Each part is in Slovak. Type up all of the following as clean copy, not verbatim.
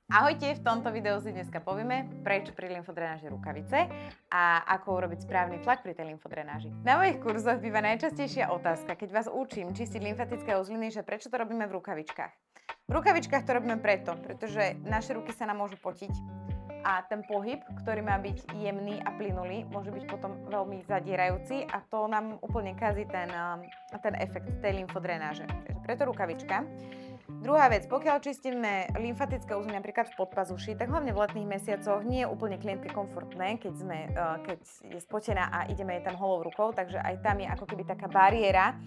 Ahojte, v tomto videu si dneska povieme, prečo pri lymfodrenáži rukavice a ako urobiť správny tlak pri tej lymfodrenáži. Na mojich kurzoch býva najčastejšia otázka, keď vás učím čistiť lymfatické uzliny, že prečo to robíme v rukavičkách. V rukavičkách to robíme pretože naše ruky sa nám môžu potiť a ten pohyb, ktorý má byť jemný a plynulý, môže byť potom veľmi zadierajúci a to nám úplne kazí ten efekt tej lymfodrenáže. Takže preto rukavička. Druhá vec, pokiaľ čistíme lymfatické uzliny napríklad v podpazuši, tak hlavne v letných mesiacoch nie je úplne klientke komfortné, keď je spotená a ideme jej tam holou rukou, takže aj tam je ako keby taká bariéra,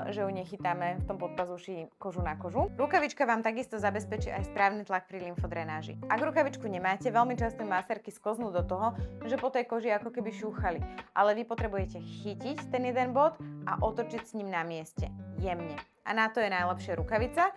že ju nechytáme v tom podpazuši kožu na kožu. Rukavička vám takisto zabezpečí aj správny tlak pri lymfodrenáži. Ak rukavičku nemáte, veľmi často masérky sklznú do toho, že po tej koži ako keby šúchali, ale vy potrebujete chytiť ten jeden bod a otočiť s ním na mieste, jemne. A na to je najlepšia rukavica,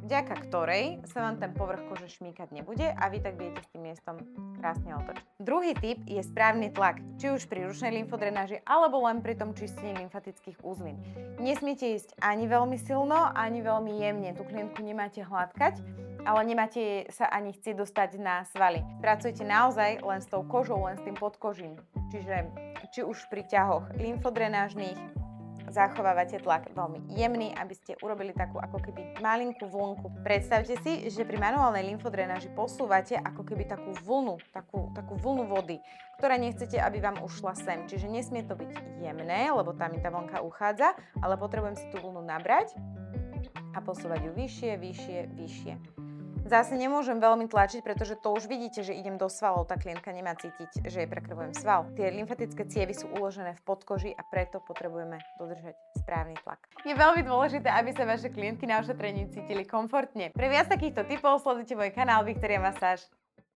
vďaka ktorej sa vám ten povrch kože šmýkať nebude a vy tak viete s tým miestom krásne otočiť. Druhý tip je správny tlak, či už pri ručnej lymfodrenáži alebo len pri tom čistení lymfatických uzlín. Nesmiete ísť ani veľmi silno, ani veľmi jemne. Tú klientku nemáte hladkať, ale nemáte sa ani chcieť dostať na svaly. Pracujete naozaj len s tou kožou, len s tým podkožím. Čiže či už pri ťahoch lymfodrenážnych zachovávate tlak veľmi jemný, aby ste urobili takú ako keby malinkú vlnku. Predstavte si, že pri manuálnej lymfodrenáži posúvate ako keby takú vlnu vody, ktorá nechcete, aby vám ušla sem. Čiže nesmie to byť jemné, lebo tam mi tá vlnka uchádza, ale potrebujem si tú vlnu nabrať a posúvať ju vyššie, vyššie, vyššie. Zase nemôžem veľmi tlačiť, pretože to už vidíte, že idem do svalov, tá klientka nemá cítiť, že jej prekrvujem sval. Tie lymfatické cievy sú uložené v podkoži a preto potrebujeme dodržať správny tlak. Je veľmi dôležité, aby sa vaše klientky na ošetrení cítili komfortne. Pre viac takýchto tipov sledujte môj kanál Viktória Masáž.